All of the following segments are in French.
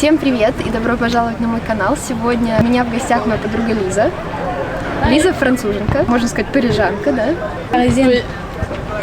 Всем привет и добро пожаловать на мой канал. Сегодня у меня в гостях моя подруга Лиза. Лиза француженка, можно сказать парижанка, да? Oui.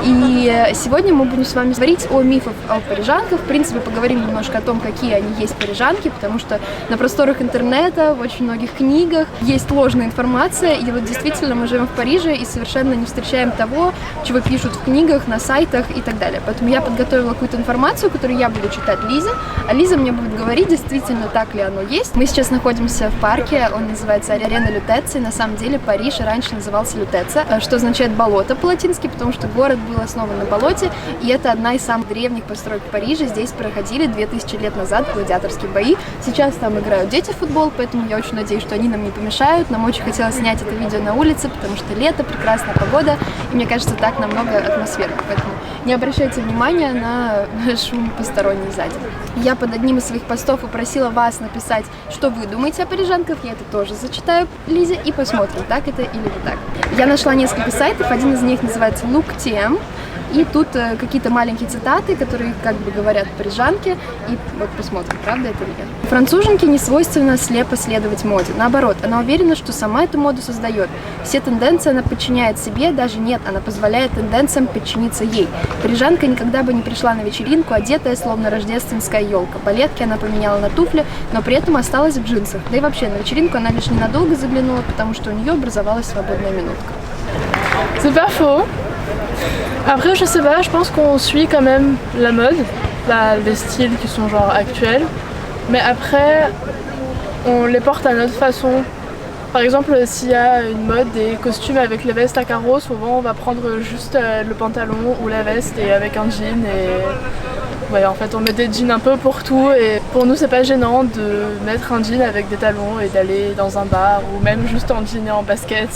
И сегодня мы будем с вами говорить о мифах о парижанках. В принципе, поговорим немножко о том, какие они есть парижанки, потому что на просторах интернета, в очень многих книгах есть ложная информация. И вот действительно мы живем в Париже и совершенно не встречаем того, чего пишут в книгах, на сайтах и так далее. Поэтому я подготовила какую-то информацию, которую я буду читать Лизе, а Лиза мне будет говорить, действительно так ли оно есть. Мы сейчас находимся в парке, он называется Арена Лютеца, и на самом деле Париж раньше назывался Лютеца, что означает болото по-латински, потому что город был основан на болоте, и это одна из самых древних построек в Париже. Здесь проходили 2000 лет назад гладиаторские бои. Сейчас там играют дети в футбол, поэтому я очень надеюсь, что они нам не помешают. Нам очень хотелось снять это видео на улице, потому что лето, прекрасная погода, и мне кажется, так намного атмосферно. Поэтому не обращайте внимания на шум посторонний сзади. Я под одним из своих постов попросила вас написать, что вы думаете о парижанках. Я это тоже зачитаю Лизе и посмотрим, так это или не так. Я нашла несколько сайтов, один из них называется Look TM. И тут какие-то маленькие цитаты, которые как бы говорят парижанки, и вот посмотрим, правда это или нет. Француженке не свойственно слепо следовать моде. Наоборот, она уверена, что сама эту моду создает. Все тенденции она подчиняет себе, даже нет, она позволяет тенденциям подчиниться ей. Парижанка никогда бы не пришла на вечеринку, одетая словно рождественская елка. Балетки она поменяла на туфли, но при этом осталась в джинсах. Да и вообще на вечеринку она лишь ненадолго заглянула, потому что у нее образовалась свободная минутка. C'est pas faux. Après, je sais pas, je pense qu'on suit quand même la mode, les styles qui sont genre actuels, mais après, on les porte à notre façon. Par exemple, s'il y a une mode des costumes avec les vestes à carreaux, souvent on va prendre juste le pantalon ou la veste et avec un jean et... Ouais, en fait, on met des jeans un peu pour tout et pour nous, c'est pas gênant de mettre un jean avec des talons et d'aller dans un bar ou même juste en jean et en basket.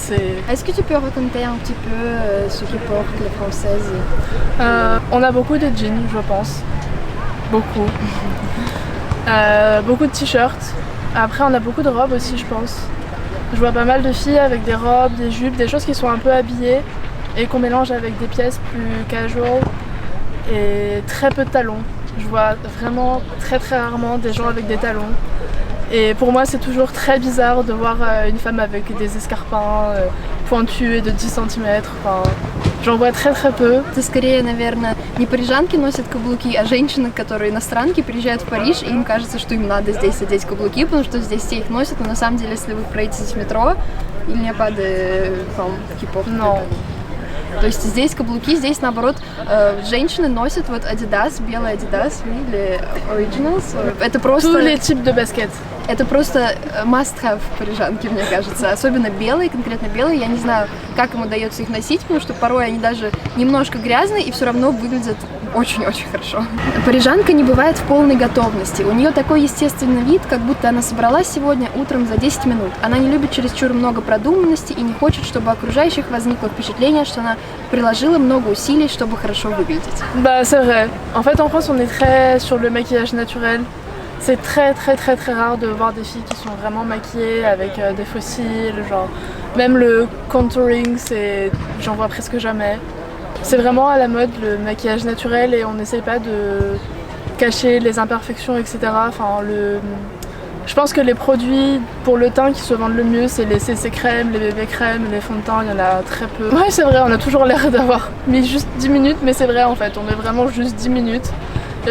Est-ce que tu peux raconter un petit peu ce que portent les Françaises? On a beaucoup de jeans, je pense. Beaucoup. Beaucoup de t-shirts. Après, on a beaucoup de robes aussi, je pense. Je vois pas mal de filles avec des robes, des jupes, des choses qui sont un peu habillées et qu'on mélange avec des pièces plus casual. Et très peu de talons. Je vois vraiment très rarement des gens avec des talons. Et pour moi c'est toujours très bizarre de voir une femme avec des escarpins pointus et de 10 cm. Enfin, j'en vois très peu. Это скорее, наверное, не парижанки носят каблуки, а женщины, которые иностранки, приезжают в Париж, и им кажется, что им надо здесь одеть каблуки, потому что здесь все их носят, но на самом деле, если вы проедете в метро, il n'y a pas de хип-хоп. То есть здесь каблуки, здесь наоборот женщины носят вот Adidas, белый Adidas, или Originals. Это просто... Tous les types de baskets. Это просто must-have парижанки, мне кажется. Особенно белые, конкретно белые. Я не знаю, как им удается их носить, потому что порой они даже немножко грязные и все равно выглядят очень-очень хорошо. Парижанка не бывает в полной готовности. У нее такой естественный вид, как будто она собралась сегодня утром за 10 минут. Она не любит чересчур много продуманности и не хочет, чтобы у окружающих возникло впечатление, что она приложила много усилий, чтобы хорошо выглядеть. Bah c'est vrai. En fait en France on est très sur le maquillage naturel. C'est très rare de voir des filles qui sont vraiment maquillées avec des faux cils, genre même le contouring, j'en vois presque jamais. C'est vraiment à la mode le maquillage naturel et on n'essaye pas de cacher les imperfections, etc. Enfin, je pense que les produits pour le teint qui se vendent le mieux, c'est les CC crèmes, les bébés crèmes, les fonds de teint, il y en a très peu. Ouais, c'est vrai, on a toujours l'air d'avoir mis juste 10 minutes, mais c'est vrai en fait, on met vraiment juste 10 minutes.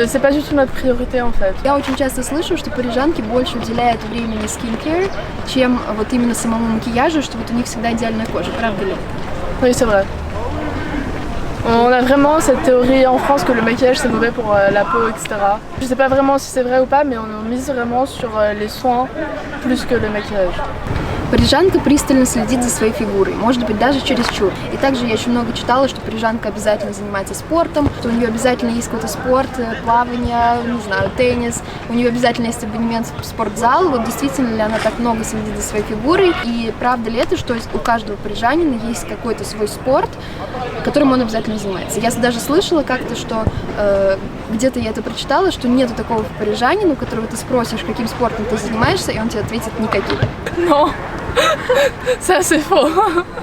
C'est pas du tout notre priorité en fait. Я очень часто слышу, что парижанки больше уделяют времени skincare, чем вот именно самому макияжу, что вот у них всегда идеальная кожа, правда ли? Oui, c'est vrai. On a vraiment cette théorie en France que le maquillage c'est mauvais pour la peau, etc. Je sais pas vraiment si c'est vrai ou pas, mais on mise vraiment sur les soins plus que le maquillage. Парижанка пристально следит за своей фигурой, может быть даже чересчур. И также я очень много читала, что парижанка обязательно занимается спортом, что у нее обязательно есть какой-то спорт, плавание, не знаю, теннис, у нее обязательно есть абонемент в спортзал. Вот действительно ли она так много следит за своей фигурой? И правда ли это, что у каждого парижанина есть какой-то свой спорт, которым он обязательно занимается? Я даже слышала как-то, что где-то я это прочитала, что нету такого парижанина, у которого ты спросишь, каким спортом ты занимаешься, и он тебе ответит никаким. Non. Ça c'est faux.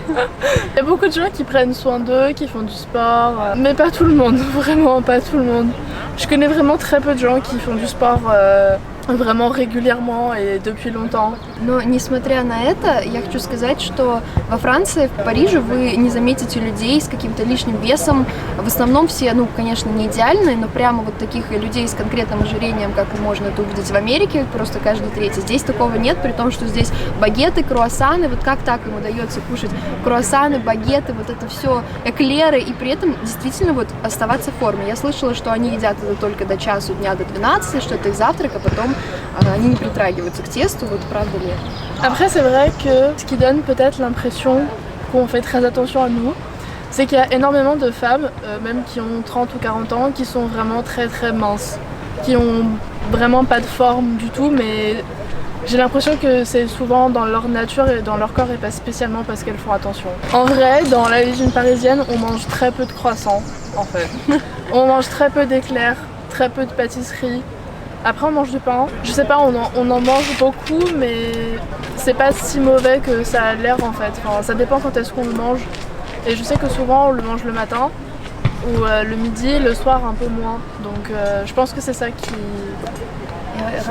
Il y a beaucoup de gens qui prennent soin d'eux, qui font du sport, mais pas tout le monde, vraiment pas tout le monde. Je connais vraiment très peu de gens qui font du sport vraiment régulièrement et depuis longtemps. Но несмотря на это, я хочу сказать, что во Франции, в Париже вы не заметите людей с каким-то лишним весом. В основном все, ну, конечно, не идеальные, но прямо вот таких людей с конкретным ожирением, как можно это увидеть в Америке, просто каждый третий. Здесь такого нет, при том, что здесь багеты, круассаны, вот как так им удается кушать круассаны, багеты, вот это все, эклеры, и при этом действительно вот оставаться в форме. Я слышала, что они едят это только до часу дня, до 12, что это их завтрак, а потом они не притрагиваются к тесту, вот правда ли? Après, c'est vrai que ce qui donne peut-être l'impression qu'on fait très attention à nous, c'est qu'il y a énormément de femmes, même qui ont 30 ou 40 ans, qui sont vraiment très très minces, qui ont vraiment pas de forme du tout, mais j'ai l'impression que c'est souvent dans leur nature et dans leur corps et pas spécialement parce qu'elles font attention. En vrai, dans la vie d'une parisienne, on mange très peu de croissants, en fait. On mange très peu d'éclairs, très peu de pâtisseries. Après on mange du pain. Je sais pas, on en mange beaucoup, mais c'est pas si mauvais que ça a l'air en fait. Enfin, ça dépend quand est-ce qu'on le mange. Et je sais que souvent on le mange le matin ou le midi, le soir un peu moins. Donc je pense que c'est ça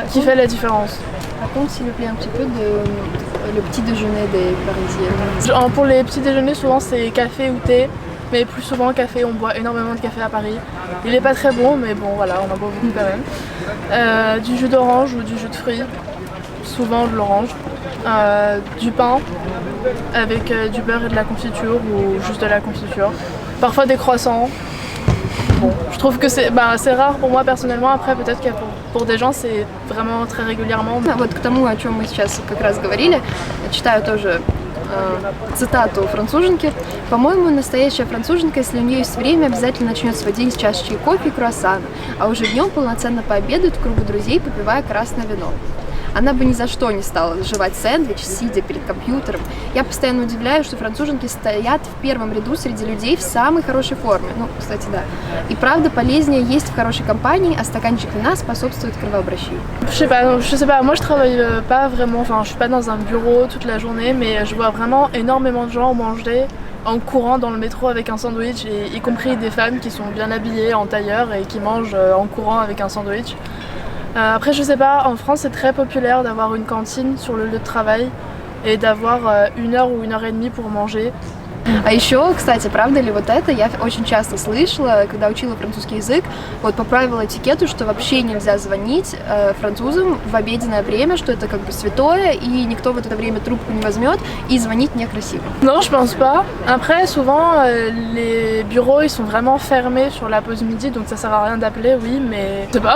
qui fait la différence. Raconte s'il vous plaît un petit peu le petit déjeuner des Parisiennes. Pour les petits déjeuners, souvent c'est café ou thé. Mais plus souvent café, on boit énormément de café à Paris. Il est pas très bon, mais bon voilà, on en boit beaucoup quand même. Du jus d'orange ou du jus de fruits, souvent de l'orange. Du pain avec du beurre et de la confiture ou juste de la confiture. Parfois des croissants. Bon, je trouve que c'est rare pour moi personnellement, après peut-être que pour des gens c'est vraiment très régulièrement. Вот к тому, о чем мы сейчас как раз говорили, читаю тоже цитату француженки. По-моему, настоящая француженка, если у нее есть время, обязательно начнет сводить с чашечки кофе и круассана, а уже днем полноценно пообедает в кругу друзей, попивая красное вино. Она бы ни за что не стала жевать сэндвич, сидя перед компьютером. Я постоянно удивляюсь, что француженки стоят в первом ряду среди людей в самой хорошей форме. Ну, кстати, да. И правда, полезнее есть в хорошей компании, а стаканчик вина способствует кровообращению. Je sais pas, moi je travaille pas vraiment, enfin je suis pas dans un bureau toute la journée, mais je vois vraiment énormément de gens manger en courant dans le métro avec un sandwich, et y compris des femmes qui sont bien habillées en tailleur et qui mangent en courant avec un sandwich. Après je sais pas, en France c'est très populaire d'avoir une cantine sur le lieu de travail et d'avoir 1 heure ou 1 heure et demie pour manger. А еще, кстати, правда ли вот это, я очень часто слышала, когда учила французский язык, вот по правилу этикету, что вообще нельзя звонить французам в обеденное время, что это как бы святое, и никто в это время трубку не возьмет, и звонить некрасиво. Non, je pense pas. Après, souvent, les bureaux, ils sont vraiment fermés sur la pause midi, donc ça sert à rien d'appeler, oui, mais je sais pas.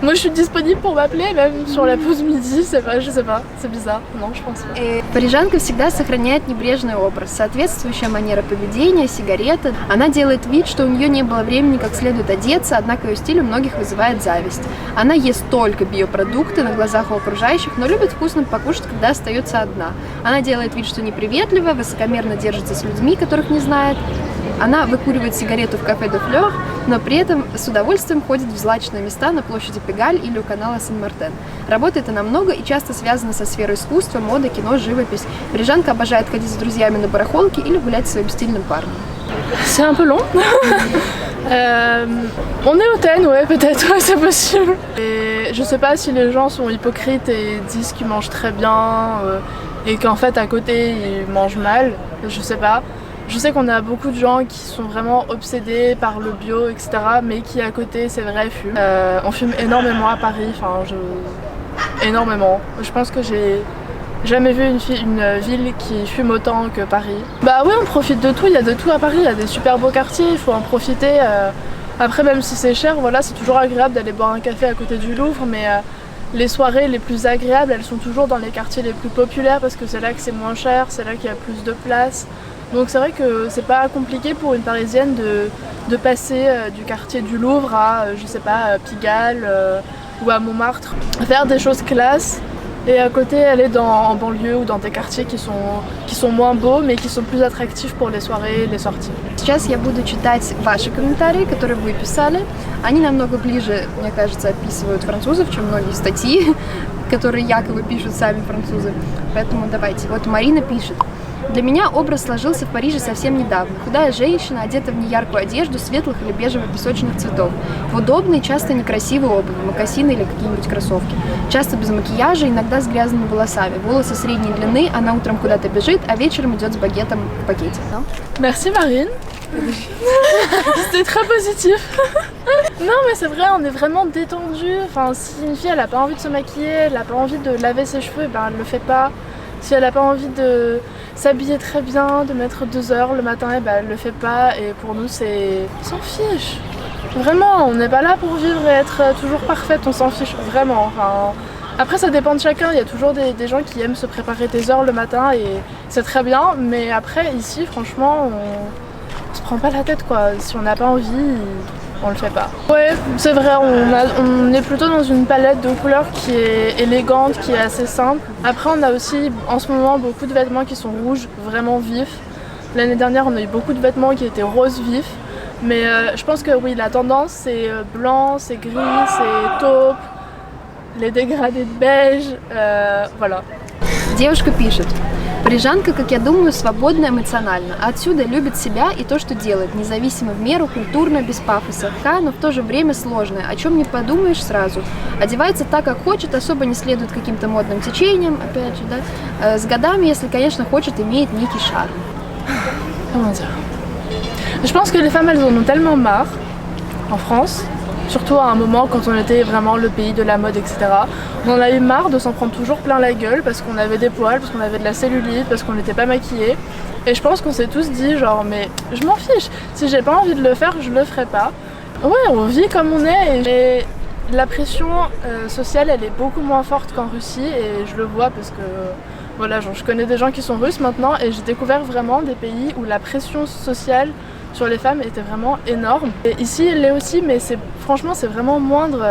Moi, je suis disponible pour m'appeler, même sur la pause midi, c'est pas, je sais pas, c'est bizarre. Non, je pense pas. Парижанка всегда сохраняет небрежный образ, соответствующая манера поведения, сигареты. Она делает вид, что у нее не было времени как следует одеться, однако ее стиль у многих вызывает зависть. Она ест только биопродукты на глазах у окружающих, но любит вкусно покушать, когда остается одна. Она делает вид, что неприветливая, высокомерно держится с людьми, которых не знает. Она выкуривает сигарету в кафе де Флёр, но при этом с удовольствием ходит в злачные места на площади Пегаль или у канала Сен-Мартен. Работает она много и часто связана со сферой искусства, моды, кино, живопись. Парижанка обожает ходить с друзьями на барахолке или гулять с своим стильным парнем. C'est un peu long. On est hautaine, ouais, peut-être, ouais, c'est possible. Et je sais pas si les gens sont hypocrites et disent qu'ils mangent très bien et qu'en fait à côté ils mangent mal, je sais pas. Je sais qu'on a beaucoup de gens qui sont vraiment obsédés par le bio, etc. Mais qui à côté, c'est vrai, fument. On fume énormément à Paris, énormément. Je pense que j'ai jamais vu une ville qui fume autant que Paris. Bah oui, on profite de tout, il y a de tout à Paris, il y a des super beaux quartiers, il faut en profiter. Après, même si c'est cher, voilà, c'est toujours agréable d'aller boire un café à côté du Louvre, mais les soirées les plus agréables, elles sont toujours dans les quartiers les plus populaires parce que c'est là que c'est moins cher, c'est là qu'il y a plus de place. Donc c'est vrai que c'est pas compliqué pour une Parisienne de passer du quartier du Louvre à, je sais pas, Pigalle ou à Montmartre, faire des choses classe et à côté aller en banlieue ou dans des quartiers qui sont moins beaux mais qui sont plus attractifs pour les soirées, les sorties. Сейчас я буду читать ваши комментарии, которые вы писали. Они намного ближе, мне кажется, описывают французов, чем многие статьи, которые якобы пишут сами французы. Поэтому давайте. Вот Марина пишет. Для меня образ сложился в Париже совсем недавно. Худая женщина, одета в неяркую одежду светлых или бежево-песочных цветов, в удобной, часто некрасивой обуви, мокасины или какие-нибудь кроссовки. Часто без макияжа, иногда с грязными волосами. Волосы средней длины, она утром куда-то бежит, а вечером идет с багетом в пакете. Merci Marine. C'était très positif. Non mais c'est vrai, on est vraiment détendu. Enfin, si une fille elle a pas envie de se maquiller, elle a pas envie de laver ses cheveux, ben elle le fait pas. Si elle a pas envie de s'habiller très bien, de mettre 2 heures le matin, et ben elle le fait pas. Et pour nous c'est, on s'en fiche. Vraiment, on n'est pas là pour vivre et être toujours parfaite, on s'en fiche vraiment. Enfin, après ça dépend de chacun, il y a toujours des gens qui aiment se préparer des heures le matin et c'est très bien. Mais après ici franchement on se prend pas la tête quoi. Si on n'a pas envie, on le fait pas. Ouais, c'est vrai, on est plutôt dans une palette de couleurs qui est élégante, qui est assez simple. Après on a aussi en ce moment beaucoup de vêtements qui sont rouges, vraiment vifs. L'année dernière on a eu beaucoup de vêtements qui étaient roses vifs. Mais je pense que oui, la tendance c'est blanc, c'est gris, c'est taupe, les dégradés de beige, voilà. Девушка пишет: парижанка, как я думаю, свободна эмоционально, а отсюда любит себя и то, что делает, независимо в меру, культурно, без пафоса. Такая, но в то же время сложная, о чем не подумаешь сразу. Одевается так, как хочет, особо не следует каким-то модным течениям, опять же, да. С годами, если, конечно, хочет, имеет некий шарм. Comment dire? Je pense que les femmes elles en ont tellement marre en France, surtout à un moment quand on était vraiment le pays de la mode, etc. On en a eu marre de s'en prendre toujours plein la gueule parce qu'on avait des poils, parce qu'on avait de la cellulite, parce qu'on n'était pas maquillés. Et je pense qu'on s'est tous dit genre mais je m'en fiche, si j'ai pas envie de le faire, je le ferai pas. Ouais, on vit comme on est et la pression sociale elle est beaucoup moins forte qu'en Russie et je le vois parce que voilà, genre, je connais des gens qui sont russes maintenant et j'ai découvert vraiment des pays où la pression sociale sur les femmes était vraiment énorme. Et ici elle l'est aussi mais franchement c'est vraiment moindre.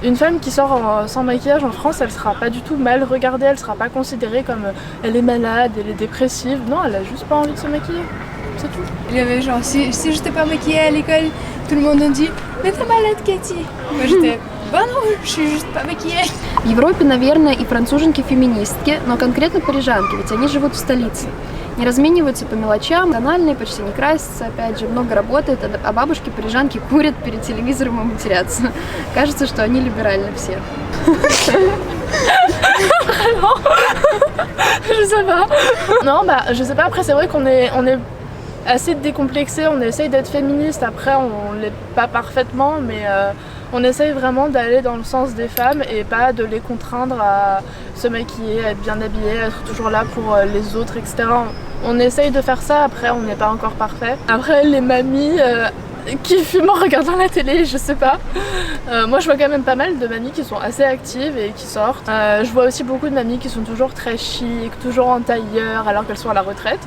Une femme qui sort sans maquillage en France, elle sera pas du tout mal regardée, elle sera pas considérée comme elle est malade, elle est dépressive. Non, elle a juste pas envie de se maquiller. C'est tout. Il y avait genre si j'étais pas maquillée à l'école, tout le monde me dit mais t'es malade Кэти. Moi j'étais bah non, je suis juste pas maquillée. В Европе, наверное, и француженки-феминистки, но конкретно парижанки, ведь они живут в столице. Не размениваются по мелочам, тональные, почти не красятся, опять же, много работают, а бабушки-парижанки курят перед телевизором и матерятся. Кажется, что они либеральны все. Je sais pas. Non, bah je sais pas, après c'est vrai qu'on est assez décomplexé, on essaye d'être féministe, après on l'est pas parfaitement, mais on essaye vraiment d'aller dans le sens des femmes et pas de les contraindre à se maquiller, à être bien habillées, à être toujours là pour les autres, etc. On essaye de faire ça, après on n'est pas encore parfait. Après les mamies qui fument en regardant la télé, je sais pas. Moi je vois quand même pas mal de mamies qui sont assez actives et qui sortent. Je vois aussi beaucoup de mamies qui sont toujours très chic, toujours en tailleur alors qu'elles sont à la retraite.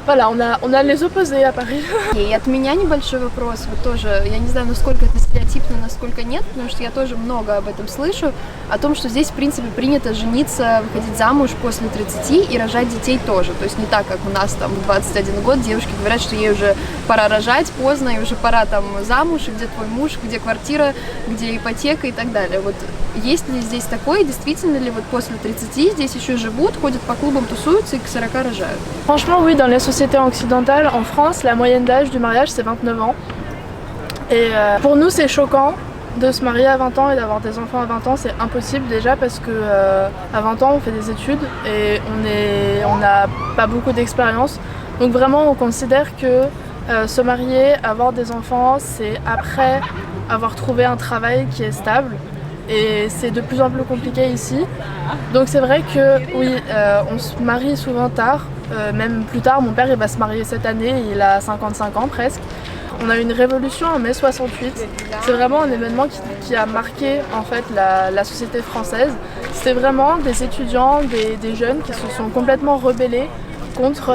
Voilà, on a les opposés à Paris. И от меня небольшой вопрос, вот тоже, я не знаю, насколько это стереотипно, насколько нет, потому что я тоже много об этом слышу, о том, что здесь, в принципе, принято жениться, выходить замуж после 30 и рожать детей тоже. То есть не так, как у нас там в 21 год девушки говорят, что ей уже пора рожать поздно, и уже пора там замуж, и где твой муж, где квартира, где ипотека и так далее. Вот есть ли здесь такое, действительно ли вот после 30 здесь еще живут, ходят по клубам, тусуются и к 40 рожают? Franchement, oui, dans les sociétés occidentales, en France, la moyenne d'âge du mariage c'est 29 ans. Et pour nous c'est choquant de se marier à 20 ans et d'avoir des enfants à 20 ans, c'est impossible déjà parce que à 20 ans on fait des études et on n'a pas beaucoup d'expérience. Donc vraiment on considère que se marier, avoir des enfants, c'est après avoir trouvé un travail qui est stable. Et c'est de plus en plus compliqué ici. Donc c'est vrai que oui, on se marie souvent tard, même plus tard. Mon père il va se marier cette année, il a 55 ans presque. On a eu une révolution en mai 68. C'est vraiment un événement qui a marqué en fait la société française. C'était vraiment des étudiants, des jeunes qui se sont complètement rebellés contre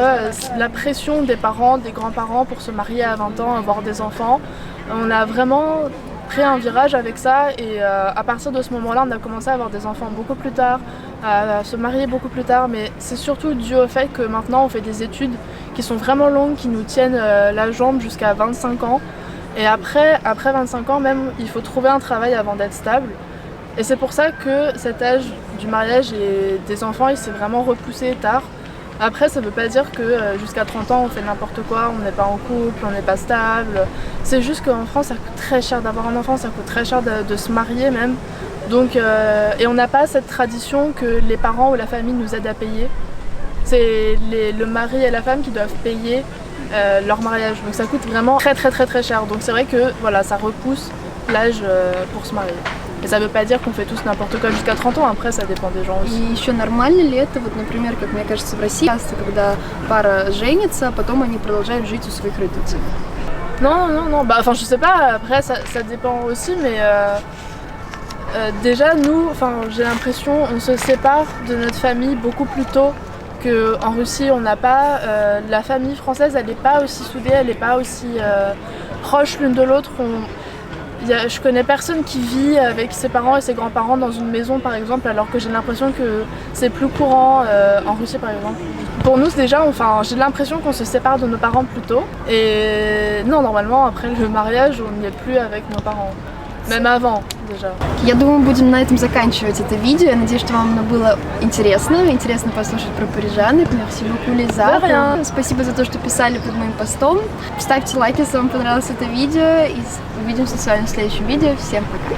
la pression des parents, des grands-parents pour se marier à 20 ans, avoir des enfants. On a vraiment pris un virage avec ça et à partir de ce moment-là on a commencé à avoir des enfants beaucoup plus tard, à se marier beaucoup plus tard, mais c'est surtout dû au fait que maintenant on fait des études qui sont vraiment longues, qui nous tiennent la jambe jusqu'à 25 ans et après 25 ans même il faut trouver un travail avant d'être stable et c'est pour ça que cet âge du mariage et des enfants il s'est vraiment repoussé tard. Après, ça veut pas dire que jusqu'à 30 ans, on fait n'importe quoi, on n'est pas en couple, on n'est pas stable. C'est juste qu'en France, ça coûte très cher d'avoir un enfant, ça coûte très cher de se marier même. Donc, et on n'a pas cette tradition que les parents ou la famille nous aident à payer. C'est le mari et la femme qui doivent payer leur mariage. Donc ça coûte vraiment très très très très cher. Donc c'est vrai que voilà, ça repousse l'âge pour se marier. Et ça veut pas dire qu'on fait tous n'importe quoi jusqu'à 30 ans, après ça dépend des gens aussi. И еще нормально ли это, вот, например, как мне кажется, в России, часто, когда пара женится, а потом они продолжают жить у своих родителей? Non, bah enfin je sais pas, après ça dépend aussi, mais déjà nous, enfin j'ai l'impression, on se sépare de notre famille beaucoup plus tôt qu'en Russie. On n'a pas, la famille française elle n'est pas aussi soudée, elle n'est pas aussi proche l'une de l'autre. Je connais personne qui vit avec ses parents et ses grands-parents dans une maison par exemple, alors que j'ai l'impression que c'est plus courant en Russie par exemple. Pour nous déjà, enfin, j'ai l'impression qu'on se sépare de nos parents plus tôt. Et non, normalement après le mariage on n'y est plus avec nos parents. Même avant déjà. Я думаю, будем на этом заканчивать это видео. Я надеюсь, что вам оно было интересно послушать про парижанок. Merci beaucoup, Лиза. Спасибо за то, что писали под моим постом. Ставьте лайки, если вам понравилось это видео. И увидимся с вами в следующем видео. Всем пока!